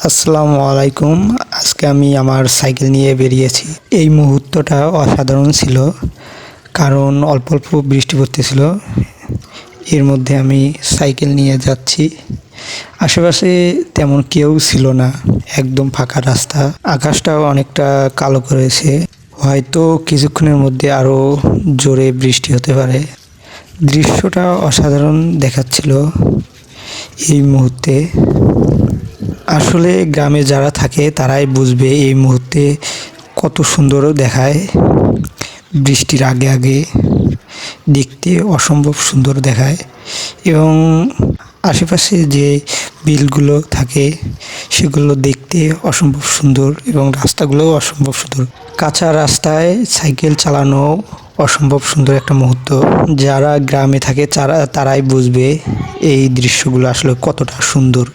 আসসালামু আলাইকুম। আজকে আমি আমার সাইকেল নিয়ে বেরিয়েছি। এই মুহূর্তটা অসাধারণ ছিল, কারণ অল্প অল্প বৃষ্টি পড়তেছিল। এর মধ্যে আমি সাইকেল নিয়ে যাচ্ছি। আশেপাশে তেমন কেউ ছিল না, একদম ফাঁকা রাস্তা। আকাশটাও অনেকটা কালো করেছে, হয়তো কিছুক্ষণের মধ্যে আরও জোরে বৃষ্টি হতে পারে। দৃশ্যটা অসাধারণ দেখাচ্ছিল এই মুহূর্তে। আসলে গ্রামে যারা থাকে তারাই বুঝবে এই মুহূর্তে কত সুন্দর দেখায়। বৃষ্টির আগে আগে দেখতে অসম্ভব সুন্দর দেখায়, এবং আশেপাশে যে বিলগুলো থাকে সেগুলো দেখতে অসম্ভব সুন্দর, এবং রাস্তাগুলোও অসম্ভব সুন্দর। কাঁচা রাস্তায় সাইকেল চালানো অসম্ভব সুন্দর একটা মুহূর্ত। যারা গ্রামে থাকে তারাই বুঝবে এই দৃশ্যগুলো আসলে কতটা সুন্দর।